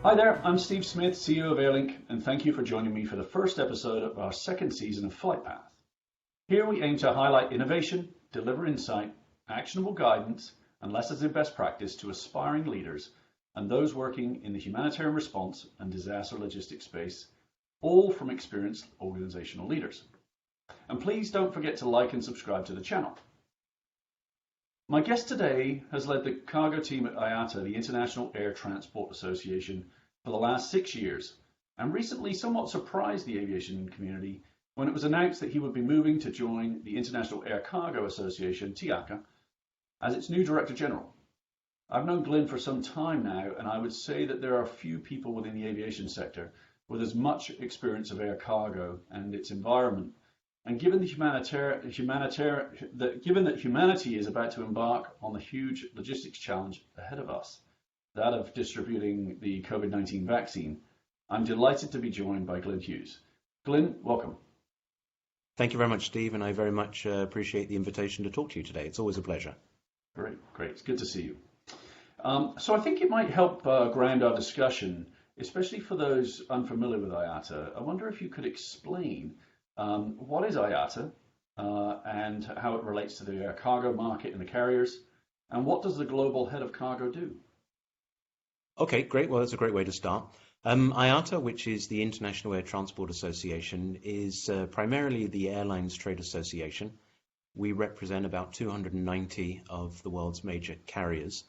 Hi there, I'm Steve Smith, CEO of Airlink, and thank you for joining me for the first episode of our second season of FLIGHTPATH. Here we aim to highlight innovation, deliver insight, actionable guidance, and lessons in best practice to aspiring leaders and those working in the humanitarian response and disaster logistics space, all from experienced organizational leaders. And please don't forget to like and subscribe to the channel. My guest today has led the cargo team at IATA, the International Air Transport Association, for the last 6 years, and recently somewhat surprised the aviation community when it was announced that he would be moving to join the International Air Cargo Association, TIACA, as its new Director General. I've known Glyn for some time now, and I would say that there are few people within the aviation sector with as much experience of air cargo and its environment. And given that humanity is about to embark on the huge logistics challenge ahead of us, that of distributing the COVID-19 vaccine, I'm delighted to be joined by Glyn Hughes. Glyn, welcome. Thank you very much, Steve, and I very much appreciate the invitation to talk to you today. It's always a pleasure. Great. It's good to see you. So I think it might help ground our discussion, especially for those unfamiliar with IATA. I wonder if you could explain what is IATA and how it relates to the air cargo market and the carriers, and what does the global head of cargo do? Okay, great. Well, that's a great way to start. IATA, which is the International Air Transport Association, is primarily the airlines trade association. We represent about 290 of the world's major carriers.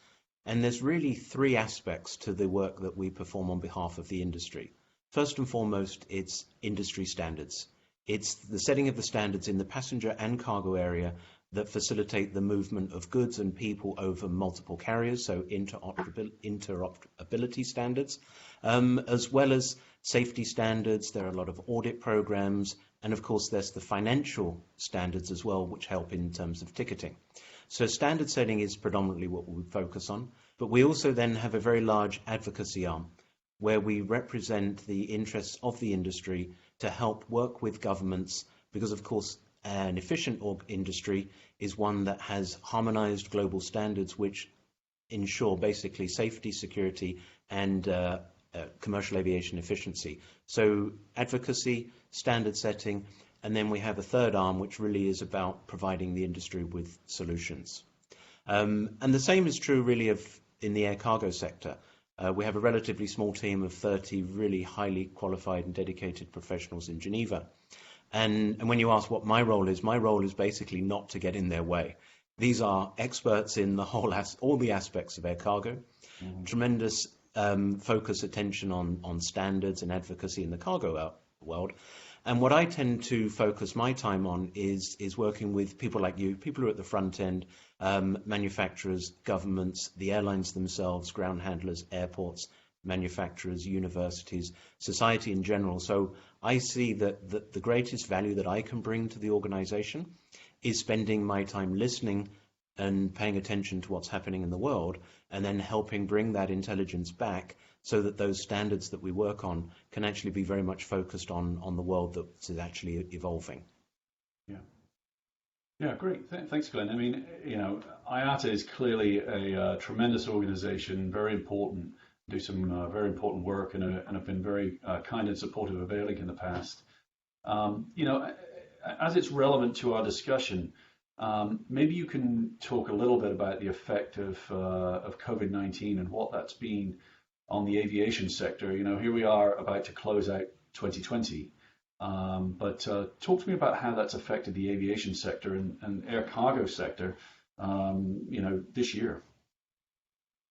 And there's really three aspects to the work that we perform on behalf of the industry. First and foremost, it's industry standards. It's the setting of the standards in the passenger and cargo area that facilitate the movement of goods and people over multiple carriers, so interoperability standards, as well as safety standards. There are a lot of audit programs, and of course there's the financial standards as well, which help in terms of ticketing. So standard setting is predominantly what we focus on, but we also then have a very large advocacy arm where we represent the interests of the industry to help work with governments, because of course an efficient industry is one that has harmonized global standards which ensure basically safety, security, and commercial aviation efficiency. So advocacy, standard setting, and then we have a third arm which really is about providing the industry with solutions. And the same is true really in the air cargo sector. We have a relatively small team of 30 really highly qualified and dedicated professionals in Geneva. And when you ask what my role is basically not to get in their way. These are experts in all the aspects of air cargo, tremendous focus, attention on standards and advocacy in the cargo world. And what I tend to focus my time on is working with people like you, people who are at the front end, manufacturers, governments, the airlines themselves, ground handlers, airports, manufacturers, universities, society in general. So I see that the greatest value that I can bring to the organization is spending my time listening and paying attention to what's happening in the world, and then helping bring that intelligence back so that those standards that we work on can actually be very much focused on the world that is actually evolving. Yeah, great. Thanks, Glyn. I mean, IATA is clearly a tremendous organization, very important, do some very important work, and have been very kind and supportive of Airlink in the past. As it's relevant to our discussion, maybe you can talk a little bit about the effect of COVID-19 and what that's been on the aviation sector. Here we are about to close out 2020, but talk to me about how that's affected the aviation sector and air cargo sector, this year.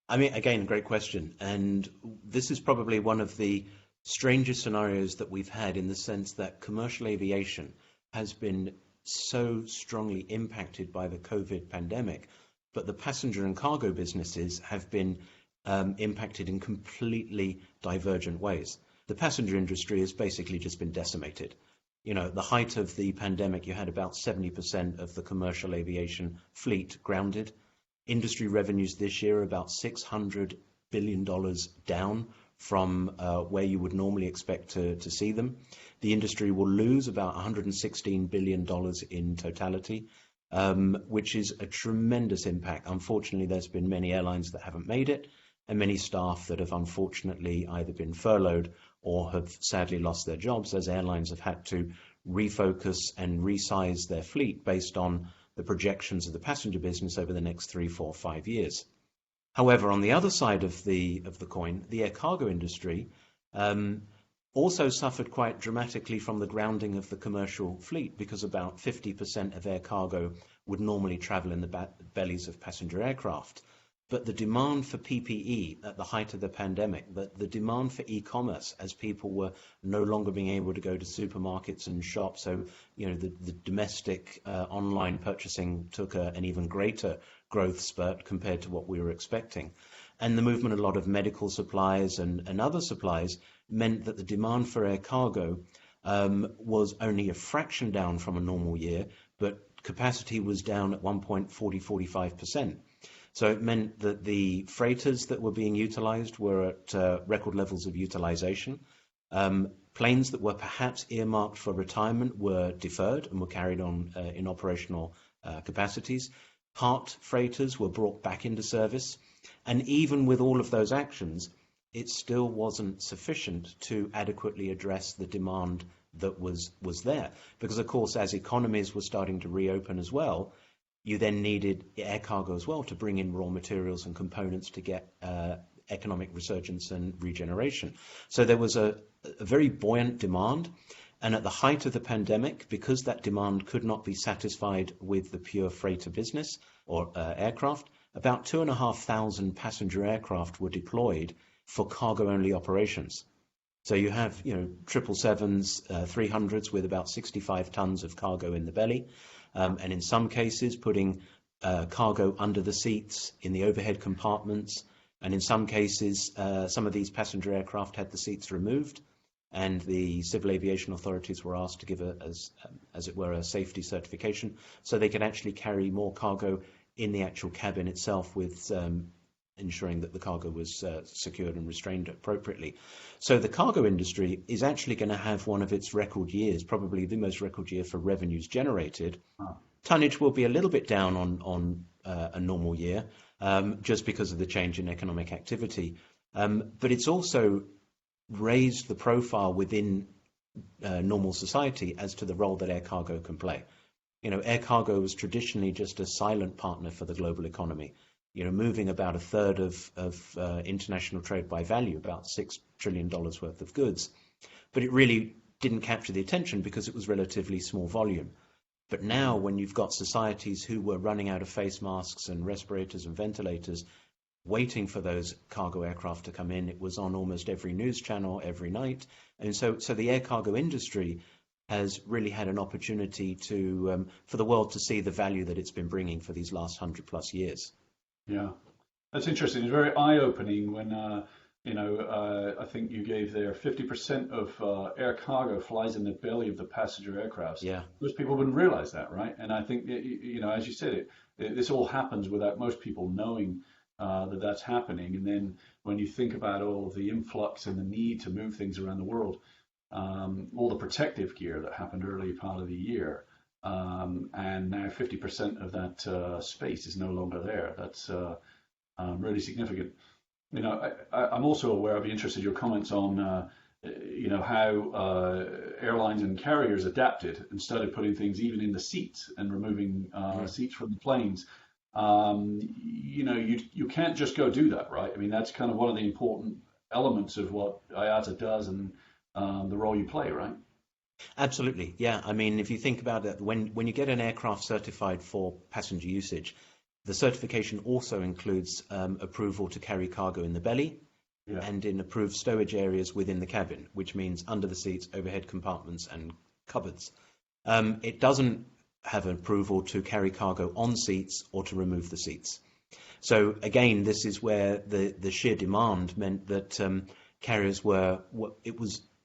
I mean, again, great question. And this is probably one of the strangest scenarios that we've had, in the sense that commercial aviation has been so strongly impacted by the COVID pandemic, but the passenger and cargo businesses have been impacted in completely divergent ways. The passenger industry has basically just been decimated. At the height of the pandemic, you had about 70% of the commercial aviation fleet grounded. Industry revenues this year are about $600 billion down from where you would normally expect to see them. The industry will lose about $116 billion in totality, which is a tremendous impact. Unfortunately, there's been many airlines that haven't made it. and many staff that have unfortunately either been furloughed or have sadly lost their jobs, as airlines have had to refocus and resize their fleet based on the projections of the passenger business over the next 3, 4, 5 years. However, on the other side of the coin, the air cargo industry also suffered quite dramatically from the grounding of the commercial fleet, because about 50% of air cargo would normally travel in the bellies of passenger aircraft. But the demand for PPE at the height of the pandemic, the demand for e-commerce, as people were no longer being able to go to supermarkets and shops, so the domestic online purchasing took an even greater growth spurt compared to what we were expecting. And the movement of a lot of medical supplies and other supplies meant that the demand for air cargo was only a fraction down from a normal year, but capacity was down at 45%. So it meant that the freighters that were being utilized were at record levels of utilization. Planes that were perhaps earmarked for retirement were deferred and were carried on in operational capacities. Part freighters were brought back into service. And even with all of those actions, it still wasn't sufficient to adequately address the demand that was there. Because, of course, as economies were starting to reopen as well, you then needed air cargo as well to bring in raw materials and components to get economic resurgence and regeneration. So there was a very buoyant demand. And at the height of the pandemic, because that demand could not be satisfied with the pure freighter business or aircraft, about 2,500 passenger aircraft were deployed for cargo-only operations. So you have, 777s, 300s with about 65 tons of cargo in the belly, and in some cases putting cargo under the seats in the overhead compartments. And in some cases, some of these passenger aircraft had the seats removed, and the civil aviation authorities were asked to give as it were, a safety certification, so they could actually carry more cargo in the actual cabin itself, with ensuring that the cargo was secured and restrained appropriately. So the cargo industry is actually going to have one of its record years, probably the most record year for revenues generated. Oh. Tonnage will be a little bit down on a normal year, just because of the change in economic activity. But it's also raised the profile within normal society as to the role that air cargo can play. Air cargo was traditionally just a silent partner for the global economy, moving about a third of international trade by value, about $6 trillion worth of goods. But it really didn't capture the attention because it was relatively small volume. But now, when you've got societies who were running out of face masks and respirators and ventilators, waiting for those cargo aircraft to come in, it was on almost every news channel every night. And so the air cargo industry has really had an opportunity for the world to see the value that it's been bringing for these last 100+ years. Yeah, that's interesting. It's very eye-opening when, I think you gave there 50% of air cargo flies in the belly of the passenger aircraft. Yeah. Most people wouldn't realize that, right? And I think, as you said, this all happens without most people knowing that that's happening. And then when you think about all of the influx and the need to move things around the world, all the protective gear that happened early part of the year, and now 50% of that space is no longer there. That's really significant. I'm also aware, I'd be interested in your comments on, how airlines and carriers adapted and started putting things even in the seats and removing seats from the planes. You can't just go do that, right? I mean, that's kind of one of the important elements of what IATA does and the role you play, right? Absolutely, yeah. I mean, if you think about it, when you get an aircraft certified for passenger usage, the certification also includes approval to carry cargo in the belly and in approved stowage areas within the cabin, which means under the seats, overhead compartments, and cupboards. It doesn't have approval to carry cargo on seats or to remove the seats. So again, this is where the sheer demand meant that carriers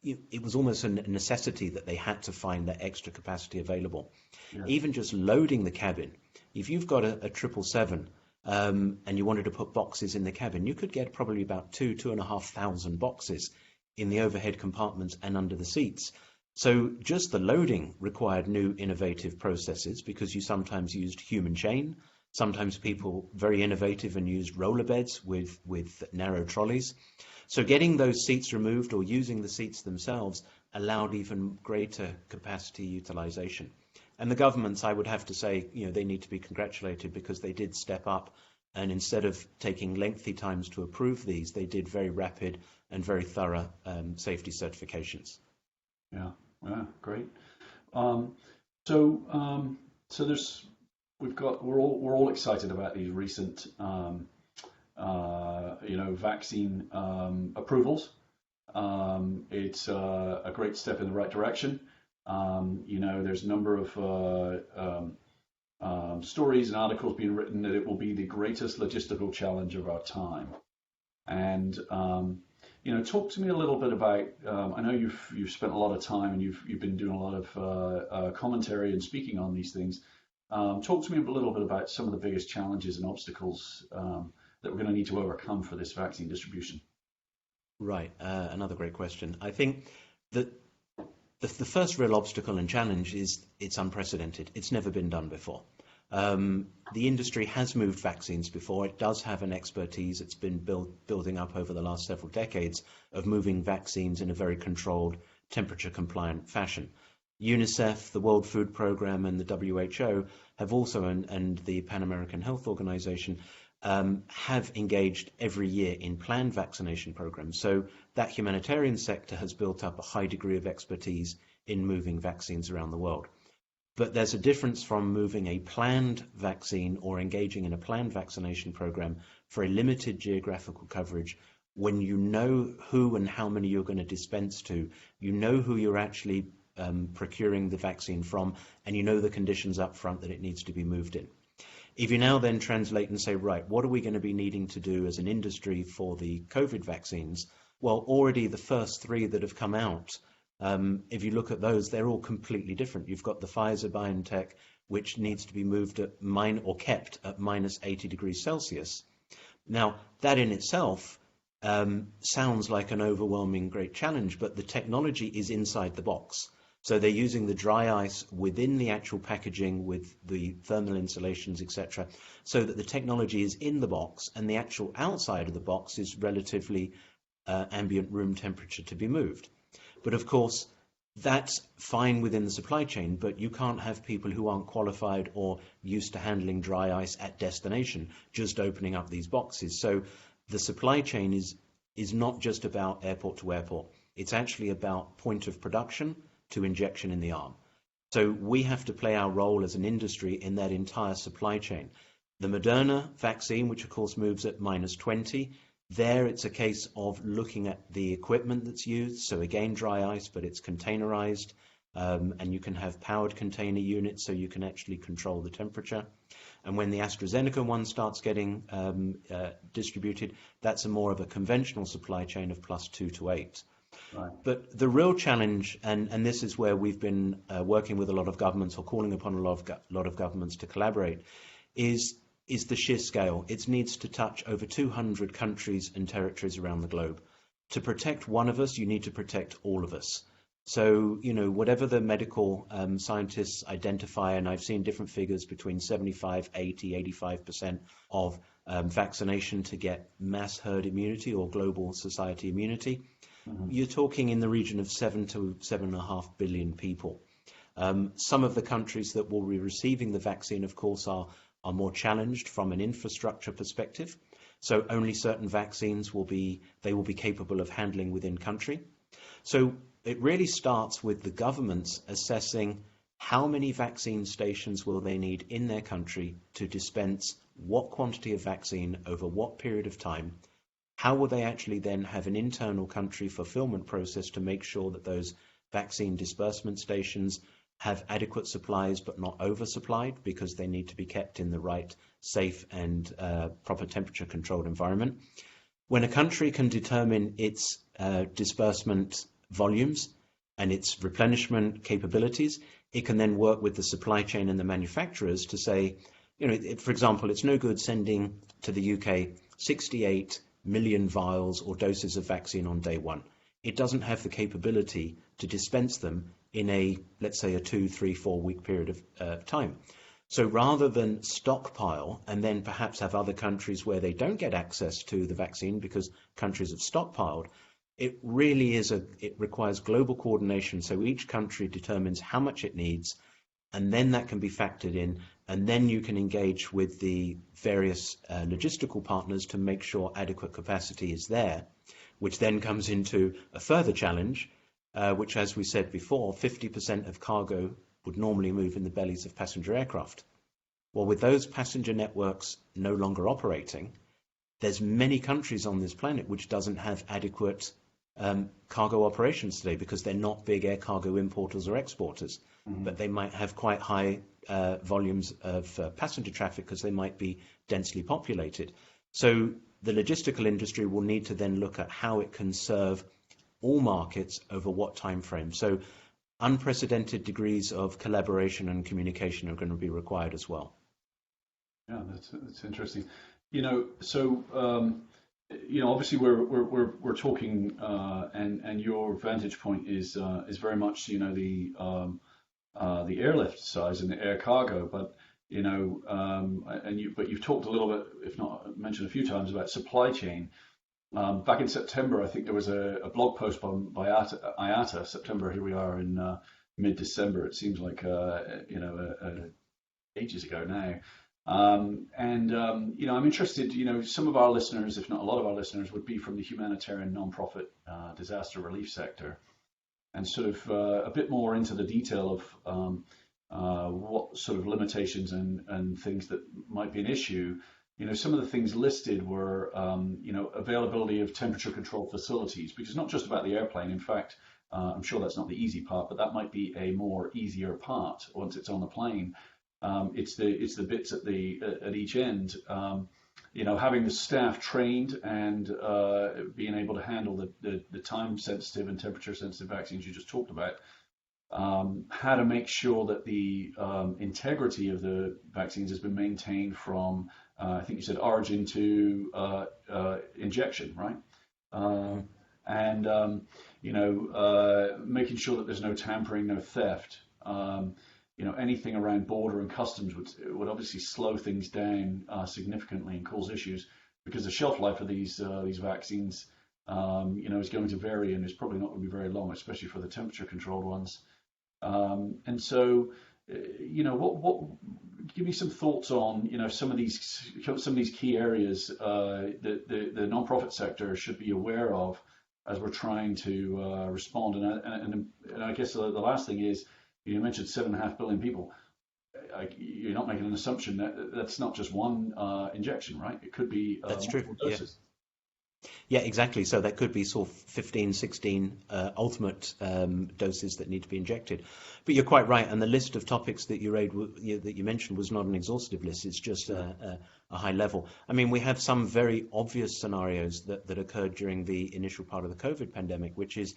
it was almost a necessity that they had to find that extra capacity available. Yeah. Even just loading the cabin, if you've got a 777 and you wanted to put boxes in the cabin, you could get probably about 2,500 boxes in the overhead compartments and under the seats. So just the loading required new innovative processes, because you sometimes used human chain, Sometimes people very innovative and used rollerbeds with narrow trolleys. So getting those seats removed or using the seats themselves allowed even greater capacity utilization. And the governments, I would have to say, they need to be congratulated, because they did step up, and instead of taking lengthy times to approve these, they did very rapid and very thorough safety certifications. Yeah, great. So we're all excited about these recent vaccine approvals. It's a great step in the right direction. There's a number of stories and articles being written that it will be the greatest logistical challenge of our time. And talk to me a little bit about. I know you've spent a lot of time and you've been doing a lot of commentary and speaking on these things. Talk to me a little bit about some of the biggest challenges and obstacles that we're going to need to overcome for this vaccine distribution. Right, another great question. I think that the first real obstacle and challenge is it's unprecedented. It's never been done before. The industry has moved vaccines before. It does have an expertise. It's been building up over the last several decades of moving vaccines in a very controlled, temperature-compliant fashion. UNICEF, the World Food Programme, and the WHO have also, and the Pan American Health Organization, have engaged every year in planned vaccination programs. So that humanitarian sector has built up a high degree of expertise in moving vaccines around the world. But there's a difference from moving a planned vaccine or engaging in a planned vaccination program for a limited geographical coverage, when you know who and how many you're going to dispense to, you know who you're actually procuring the vaccine from, and you know the conditions up front that it needs to be moved in. If you now then translate and say, right, what are we going to be needing to do as an industry for the COVID vaccines? Well, already the first 3 that have come out, if you look at those, they're all completely different. You've got the Pfizer-BioNTech, which needs to be moved at kept at minus 80 degrees Celsius. Now, that in itself sounds like an overwhelming great challenge, but the technology is inside the box. So they're using the dry ice within the actual packaging with the thermal insulations, etc., so that the technology is in the box and the actual outside of the box is relatively ambient room temperature to be moved. But of course, that's fine within the supply chain, but you can't have people who aren't qualified or used to handling dry ice at destination just opening up these boxes. So the supply chain is not just about airport to airport. It's actually about point of production to injection in the arm. So we have to play our role as an industry in that entire supply chain. The Moderna vaccine, which of course moves at minus 20, there it's a case of looking at the equipment that's used. So again, dry ice, but it's containerized, and you can have powered container units so you can actually control the temperature. And when the AstraZeneca one starts getting distributed, that's more of a conventional supply chain of +2 to 8. Right. But the real challenge, and this is where we've been working with a lot of governments, or calling upon a lot of governments to collaborate, is the sheer scale. It needs to touch over 200 countries and territories around the globe. To protect one of us, you need to protect all of us. So, whatever the medical scientists identify, and I've seen different figures between 75, 80, 85% of vaccination to get mass herd immunity or global society immunity. Mm-hmm. You're talking in the region of 7 to 7.5 billion people. Some of the countries that will be receiving the vaccine, of course, are more challenged from an infrastructure perspective. So only certain vaccines will be capable of handling within country. So it really starts with the governments assessing how many vaccine stations will they need in their country to dispense what quantity of vaccine over what period of time. How will they actually then have an internal country fulfillment process to make sure that those vaccine disbursement stations have adequate supplies but not oversupplied, because they need to be kept in the right, safe and proper temperature controlled environment. When a country can determine its disbursement volumes and its replenishment capabilities, it can then work with the supply chain and the manufacturers to say, for example, it's no good sending to the UK 68 million vials or doses of vaccine on day one. It doesn't have the capability to dispense them in let's say a 2, 3, 4 week period of time. So rather than stockpile and then perhaps have other countries where they don't get access to the vaccine because countries have stockpiled, it really it requires global coordination. So each country determines how much it needs, and then that can be factored in, and then you can engage with the various logistical partners to make sure adequate capacity is there, which then comes into a further challenge, which, as we said before, 50% of cargo would normally move in the bellies of passenger aircraft. Well, with those passenger networks no longer operating, there's many countries on this planet which doesn't have adequate cargo operations today because they're not big air cargo importers or exporters, but they might have quite high volumes of passenger traffic because they might be densely populated. So the logistical industry will need to then look at how it can serve all markets over what time frame. So unprecedented degrees of collaboration and communication are going to be required as well. Yeah, that's interesting. So obviously we're talking, and your vantage point is very much the airlift size and the air cargo, but but you've talked a little bit, if not mentioned a few times, about supply chain. Back in September, I think there was a blog post by IATA. September, here we are in mid-December. It seems like ages ago now. I'm interested. Some of our listeners, if not a lot of our listeners, would be from the humanitarian nonprofit disaster relief sector, and sort of a bit more into the detail of what sort of limitations and things that might be an issue. Some of the things listed were, availability of temperature control facilities, because it's not just about the airplane. In fact, I'm sure that's not the easy part, but that might be a more easier part once it's on the plane. It's the bits at each end. Having the staff trained and being able to handle the time sensitive and temperature sensitive vaccines you just talked about. How to make sure that the integrity of the vaccines has been maintained from, I think you said, origin to injection, right? Making sure that there's no tampering, no theft. Anything around border and customs would obviously slow things down significantly and cause issues, because the shelf life of these vaccines, is going to vary, and it's probably not going to be very long, especially for the temperature controlled ones. What give me some thoughts on some of these key areas that the nonprofit sector should be aware of as we're trying to respond. And I guess the last thing is, you mentioned 7.5 billion people. You're not making an assumption that that's not just one injection, right? It could be that's true. Doses. Yeah, exactly. So that could be sort of 15, 16 ultimate doses that need to be injected. But you're quite right. And the list of topics that you mentioned was not an exhaustive list. It's just a high level. I mean, we have some very obvious scenarios that occurred during the initial part of the COVID pandemic, which is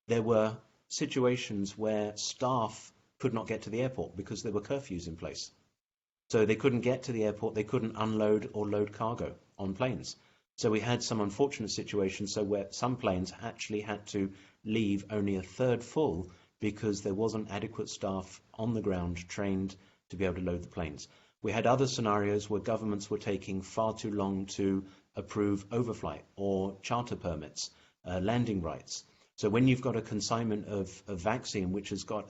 there were situations where staff could not get to the airport because there were curfews in place. So they couldn't get to the airport. They couldn't unload or load cargo on planes. So we had some unfortunate situations where some planes actually had to leave only a third full because there wasn't adequate staff on the ground trained to be able to load the planes. We had other scenarios where governments were taking far too long to approve overflight or charter permits, landing rights. So when you've got a consignment of vaccine which has got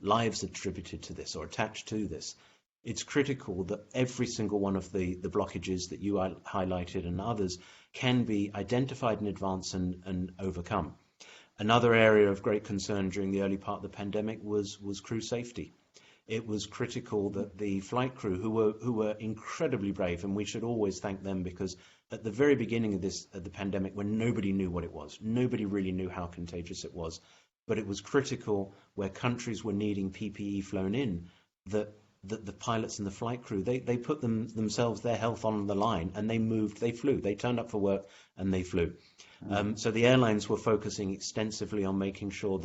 lives attributed to this or attached to this, it's critical that every single one of the blockages that you highlighted and others can be identified in advance and overcome. Another area of great concern during the early part of the pandemic was crew safety. It was critical that the flight crew, who were incredibly brave, and we should always thank them, because at the very beginning of the pandemic, when nobody knew what it was, nobody really knew how contagious it was, but it was critical where countries were needing PPE flown in, that the pilots and the flight crew, they put themselves, their health on the line, and they flew. They turned up for work and they flew. So the airlines were focusing extensively on making sure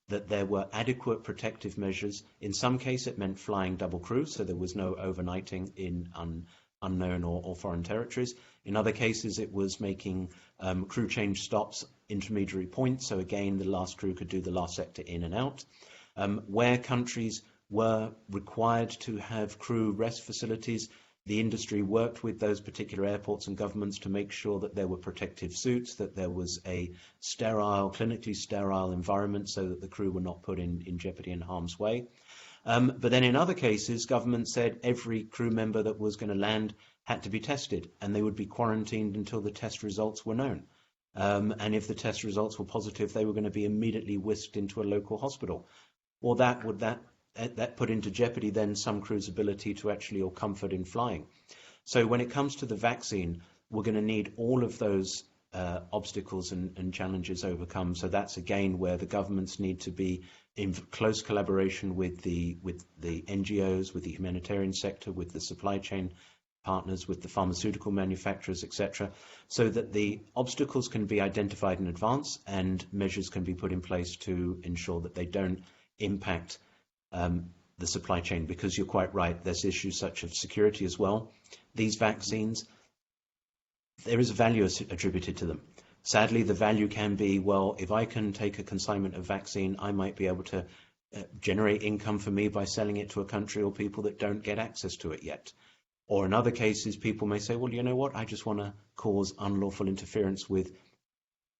that there were adequate protective measures. In some case, it meant flying double crew, so there was no overnighting in unknown or foreign territories. In other cases, it was making crew change stops, intermediary points, so again, the last crew could do the last sector in and out. Where countries were required to have crew rest facilities. The industry worked with those particular airports and governments to make sure that there were protective suits, that there was a sterile, clinically sterile environment so that the crew were not put in jeopardy and harm's way. But then in other cases, government said every crew member that was going to land had to be tested, and they would be quarantined until the test results were known. And if the test results were positive, they were going to be immediately whisked into a local hospital. Or that put into jeopardy then some crew's ability to actually, or comfort in flying. So when it comes to the vaccine, we're going to need all of those obstacles and challenges overcome. So that's again where the governments need to be in close collaboration with the NGOs, with the humanitarian sector, with the supply chain partners, with the pharmaceutical manufacturers, etc., so that the obstacles can be identified in advance and measures can be put in place to ensure that they don't impact the supply chain, because you're quite right, there's issues such as security as well. These vaccines, there is a value attributed to them. Sadly, the value can be, well, if I can take a consignment of vaccine, I might be able to generate income for me by selling it to a country or people that don't get access to it yet. Or in other cases, people may say, well, you know what, I just want to cause unlawful interference with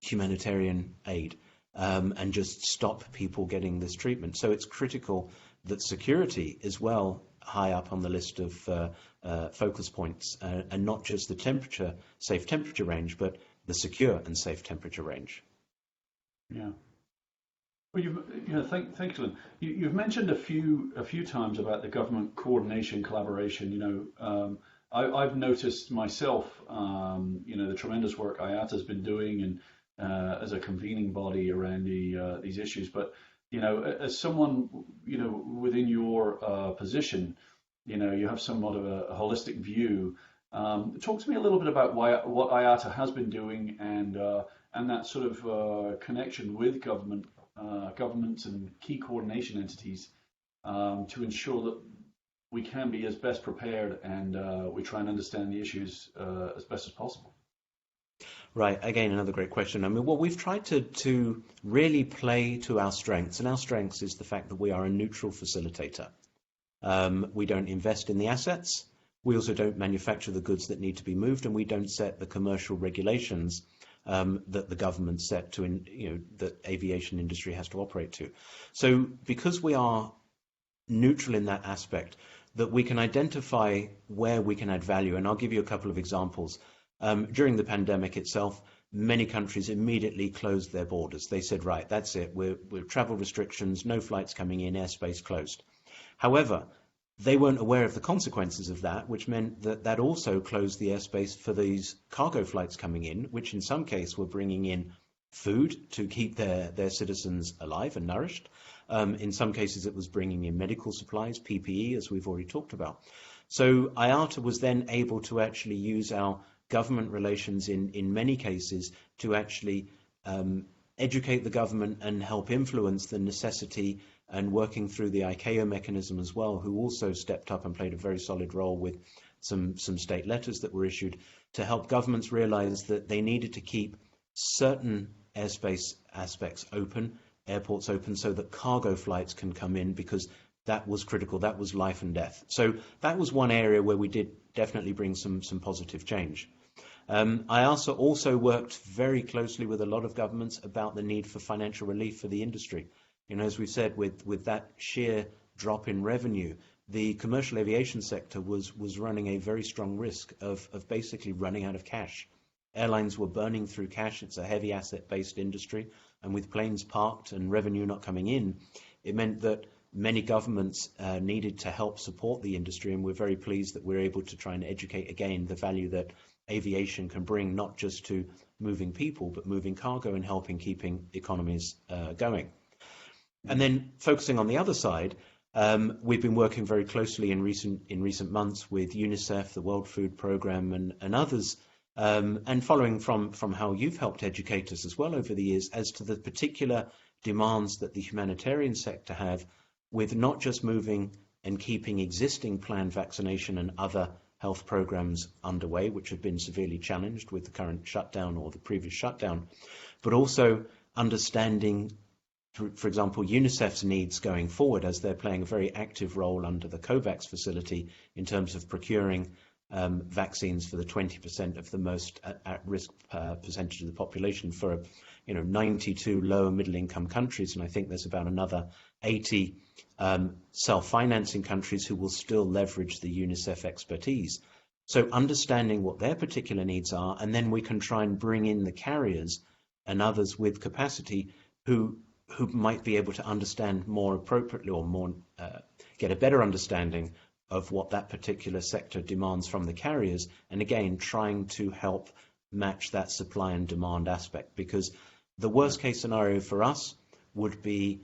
humanitarian aid and just stop people getting this treatment. So it's critical that security is well high up on the list of focus points, and not just the safe temperature range, but the secure and safe temperature range. Yeah. Well, thanks, Glyn. You've mentioned a few times about the government coordination, collaboration. I've noticed myself, the tremendous work IATA has been doing, and as a convening body around these issues. But as someone within your position, you have somewhat of a holistic view. Talk to me a little bit about what IATA has been doing, and that sort of connection with governments and key coordination entities to ensure that we can be as best prepared and we try and understand the issues as best as possible. Right, again, another great question. I mean, what we've tried to really play to our strengths, and our strengths is the fact that we are a neutral facilitator. We don't invest in the assets. We also don't manufacture the goods that need to be moved, and we don't set the commercial regulations that the government set to, that aviation industry has to operate to. So because we are neutral in that aspect, that we can identify where we can add value. And I'll give you a couple of examples. During the pandemic itself, many countries immediately closed their borders. They said, right, that's it. We're travel restrictions, no flights coming in, airspace closed. However, they weren't aware of the consequences of that, which meant that also closed the airspace for these cargo flights coming in, which in some cases were bringing in food to keep their citizens alive and nourished. In some cases, it was bringing in medical supplies, PPE, as we've already talked about. So IATA was then able to actually use our government relations in many cases to actually educate the government and help influence the necessity, and working through the ICAO mechanism as well, who also stepped up and played a very solid role with some state letters that were issued to help governments realize that they needed to keep certain airspace aspects open, airports open, so that cargo flights can come in, because that was critical. That was life and death. So that was one area where we did definitely bring some positive change. IATA also worked very closely with a lot of governments about the need for financial relief for the industry. As we said, with that sheer drop in revenue, the commercial aviation sector was running a very strong risk of basically running out of cash. Airlines were burning through cash. It's a heavy asset-based industry, and with planes parked and revenue not coming in, it meant that many governments needed to help support the industry, and we're very pleased that we're able to try and educate again the value that aviation can bring, not just to moving people, but moving cargo and helping keeping economies going. And then focusing on the other side, we've been working very closely in recent months with UNICEF, the World Food Programme, and others, and following from how you've helped educate us as well over the years as to the particular demands that the humanitarian sector have, with not just moving and keeping existing planned vaccination and other health programs underway, which have been severely challenged with the current shutdown or the previous shutdown, but also understanding for example, UNICEF's needs going forward, as they're playing a very active role under the COVAX facility in terms of procuring vaccines for the 20% of the most at-risk percentage of the population for 92 lower middle-income countries, and I think there's about another 80 self-financing countries who will still leverage the UNICEF expertise. So understanding what their particular needs are, and then we can try and bring in the carriers and others with capacity who might be able to understand more appropriately or more get a better understanding of what that particular sector demands from the carriers, and again trying to help match that supply and demand aspect, because the worst case scenario for us would be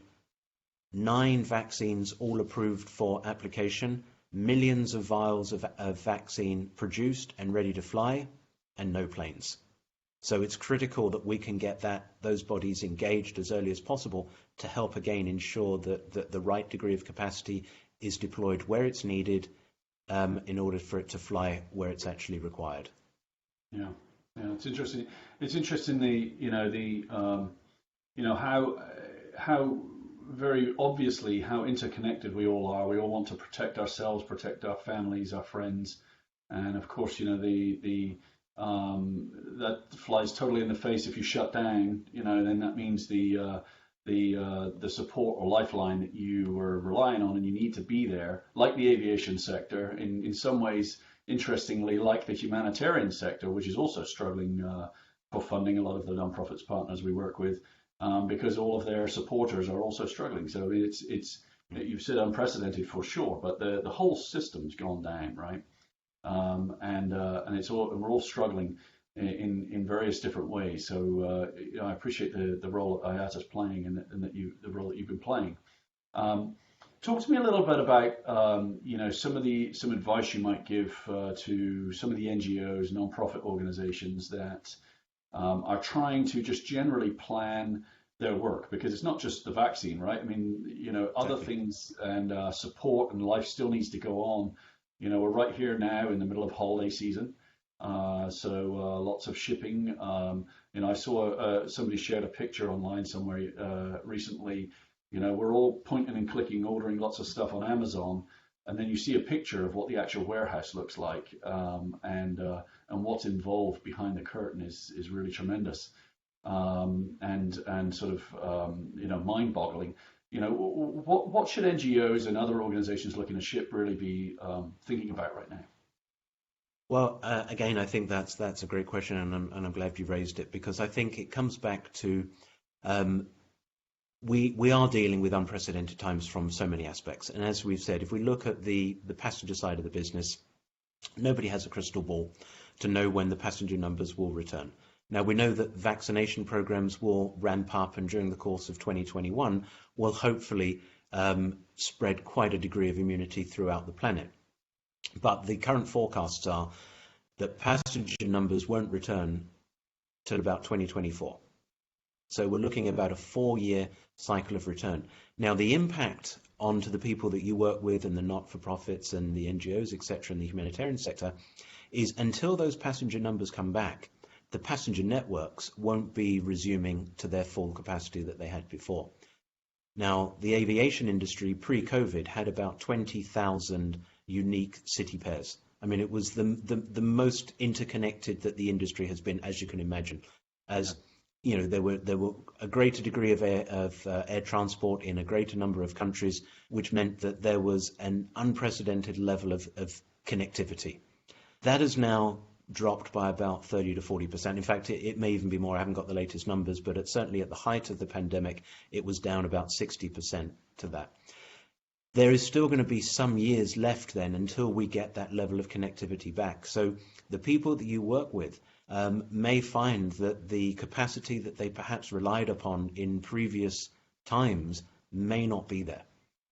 9 vaccines all approved for application, millions of vials of vaccine produced and ready to fly, and no planes. So it's critical that we can get those bodies engaged as early as possible to help again ensure that the right degree of capacity is deployed where it's needed in order for it to fly where it's actually required. Yeah, it's interesting. It's interesting how very obviously how interconnected we all are. We all want to protect ourselves, protect our families, our friends, and of course, that flies totally in the face if you shut down. Then that means the support or lifeline that you were relying on and you need to be there, like the aviation sector, in some ways, interestingly, like the humanitarian sector, which is also struggling for funding. A lot of the nonprofits partners we work with, because all of their supporters are also struggling. So it's you've said unprecedented for sure, but the whole system's gone down, right? And we're all struggling in various different ways. So I appreciate the role that IATA's playing and the role that you've been playing. Talk to me a little bit about some advice you might give to some of the NGOs, non-profit organizations that are trying to just generally plan their work, because it's not just the vaccine, right? I mean, other things and support and life still needs to go on. We're right here now in the middle of holiday season, so lots of shipping. I saw somebody shared a picture online somewhere recently. We're all pointing and clicking, ordering lots of stuff on Amazon, and then you see a picture of what the actual warehouse looks like, and what's involved behind the curtain is really tremendous, and sort of mind-boggling. What should NGOs and other organizations looking to ship really be thinking about right now? Well, again, I think that's a great question, and I'm glad you raised it, because I think it comes back to we are dealing with unprecedented times from so many aspects. And as we've said, if we look at the passenger side of the business, nobody has a crystal ball to know when the passenger numbers will return. Now, we know that vaccination programs will ramp up, and during the course of 2021 will hopefully spread quite a degree of immunity throughout the planet. But the current forecasts are that passenger numbers won't return till about 2024. So we're looking at about a 4-year cycle of return. Now, the impact onto the people that you work with and the not-for-profits and the NGOs, etc., in the humanitarian sector is until those passenger numbers come back, the passenger networks won't be resuming to their full capacity that they had before. Now, the aviation industry pre-COVID had about 20,000 unique city pairs. I mean, it was the most interconnected that the industry has been, as you can imagine. As there were a greater degree of air transport in a greater number of countries, which meant that there was an unprecedented level of connectivity. That has now dropped by about 30 to 40%. In fact, it may even be more. I haven't got the latest numbers, but certainly at the height of the pandemic, it was down about 60% to that. There is still going to be some years left then until we get that level of connectivity back. So the people that you work with may find that the capacity that they perhaps relied upon in previous times may not be there.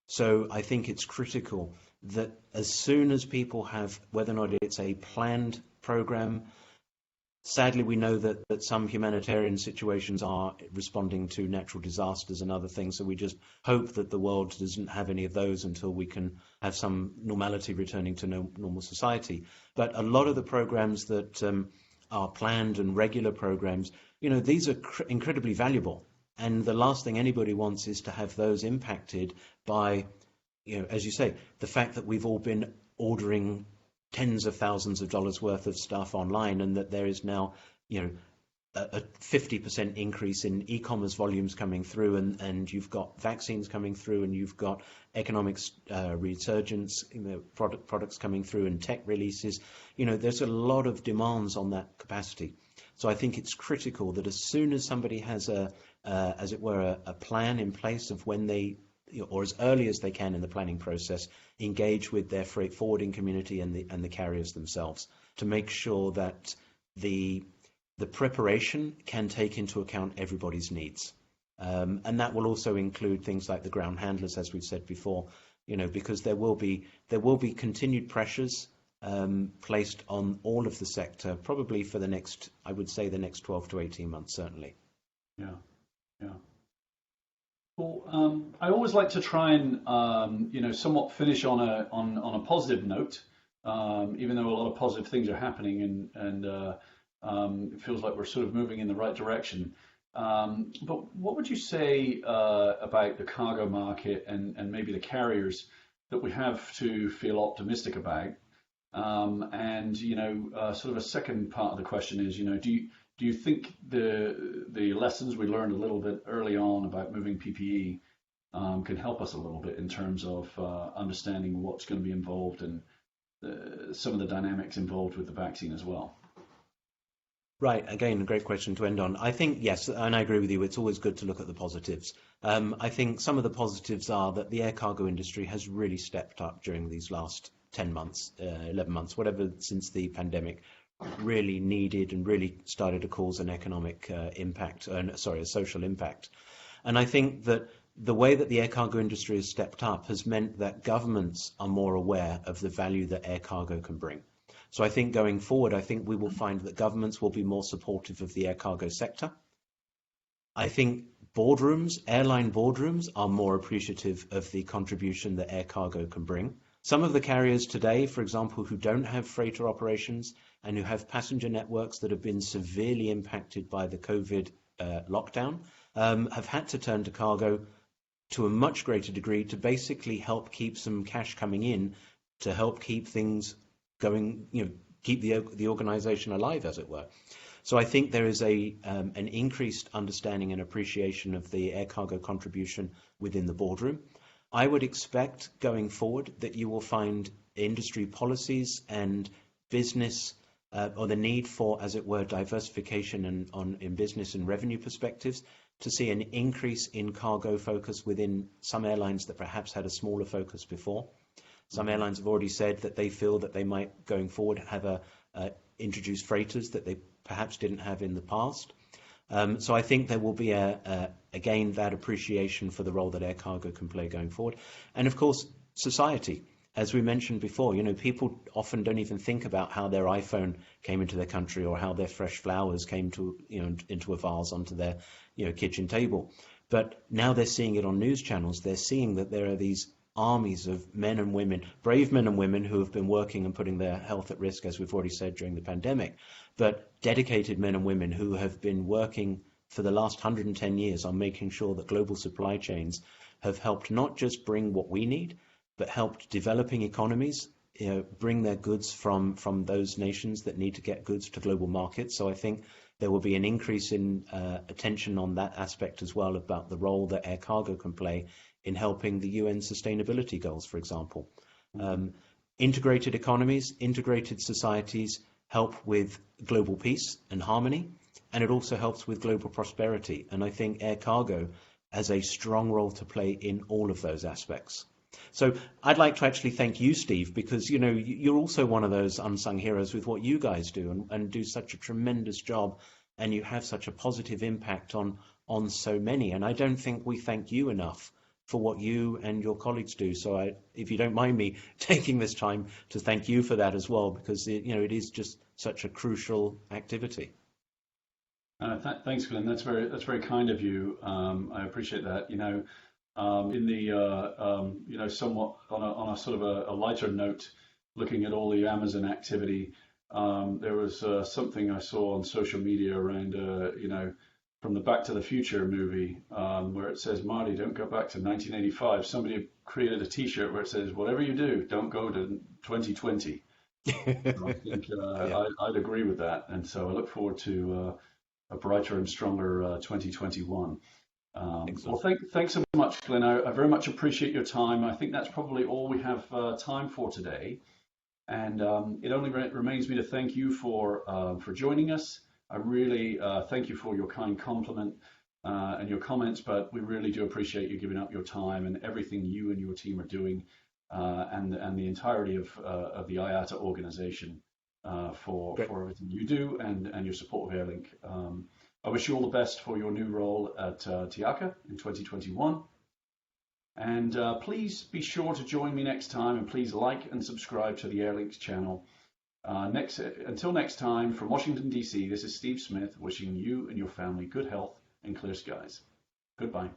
So I think it's critical that as soon as people have, whether or not it's a planned program, sadly we know that some humanitarian situations are responding to natural disasters and other things, so we just hope that the world doesn't have any of those until we can have some normality returning to normal society. But a lot of the programs that are planned and regular programs, these are incredibly valuable. And the last thing anybody wants is to have those impacted by, as you say, the fact that we've all been ordering tens of thousands of dollars worth of stuff online, and that there is now, a 50% increase in e-commerce volumes coming through, and you've got vaccines coming through, and you've got economic resurgence, products coming through, and tech releases. There's a lot of demands on that capacity. So I think it's critical that as soon as somebody has as it were, a plan in place of when they, or as early as they can in the planning process, engage with their freight forwarding community and the carriers themselves to make sure that the preparation can take into account everybody's needs. And that will also include things like the ground handlers, as we've said before, because there will be continued pressures placed on all of the sector, probably for the next 12 to 18 months, certainly. Yeah. Well, I always like to try and, somewhat finish on a positive note, even though a lot of positive things are happening, and it feels like we're sort of moving in the right direction. But what would you say about the cargo market and maybe the carriers that we have to feel optimistic about? Sort of a second part of the question is, do you think the lessons we learned a little bit early on about moving PPE can help us a little bit in terms of understanding what's going to be involved and some of the dynamics involved with the vaccine as well? Right. Again, a great question to end on. I think, yes, and I agree with you, it's always good to look at the positives. I think some of the positives are that the air cargo industry has really stepped up during these last 10 months, 11 months, whatever, since the pandemic really needed and really started to cause an economic a social impact. And I think that the way that the air cargo industry has stepped up has meant that governments are more aware of the value that air cargo can bring. So I think going forward, we will find that governments will be more supportive of the air cargo sector. I think airline boardrooms are more appreciative of the contribution that air cargo can bring. Some of the carriers today, for example, who don't have freighter operations and who have passenger networks that have been severely impacted by the COVID lockdown, have had to turn to cargo to a much greater degree to basically help keep some cash coming in, to help keep things going, keep the organization alive, as it were. So I think there is an increased understanding and appreciation of the air cargo contribution within the boardroom. I would expect going forward that you will find industry policies and business, or the need for, as it were, diversification in business and revenue perspectives, to see an increase in cargo focus within some airlines that perhaps had a smaller focus before. Some airlines have already said that they feel that they might, going forward, have introduce freighters that they perhaps didn't have in the past. So I think there will be again that appreciation for the role that air cargo can play going forward. And of course, society. As we mentioned before, people often don't even think about how their iPhone came into their country, or how their fresh flowers came into a vase onto their kitchen table. But now they're seeing it on news channels. They're seeing that there are these armies of men and women, brave men and women, who have been working and putting their health at risk, as we've already said, during the pandemic, but dedicated men and women who have been working for the last 110 years on making sure that global supply chains have helped not just bring what we need, but helped developing economies bring their goods from those nations that need to get goods to global markets. So I think there will be an increase in attention on that aspect as well, about the role that air cargo can play in helping the UN sustainability goals, for example. Integrated economies, integrated societies help with global peace and harmony, and it also helps with global prosperity. And I think air cargo has a strong role to play in all of those aspects. So I'd like to actually thank you, Steve, because you're also one of those unsung heroes with what you guys do, and do such a tremendous job, and you have such a positive impact on so many. And I don't think we thank you enough for what you and your colleagues do. So if you don't mind me taking this time to thank you for that as well, because it is just such a crucial activity. Thanks, Glyn. That's very kind of you. I appreciate that. In the somewhat on a sort of a lighter note, looking at all the Amazon activity, there was something I saw on social media around from the Back to the Future movie, where it says, Marty, don't go back to 1985. Somebody created a T-shirt where it says, whatever you do, don't go to 2020. I think Yeah. I'd agree with that. And so I look forward to a brighter and stronger 2021. Well, thanks so much, Glyn. I very much appreciate your time. I think that's probably all we have time for today. And it only remains me to thank you for joining us. I really thank you for your kind compliment and your comments, but we really do appreciate you giving up your time and everything you and your team are doing, and the entirety of the IATA organization for everything you do and your support of Airlink. I wish you all the best for your new role at TIACA in 2021. And please be sure to join me next time, and please like and subscribe to the Airlinks channel. Until next time, from Washington, D.C., this is Steve Smith wishing you and your family good health and clear skies. Goodbye.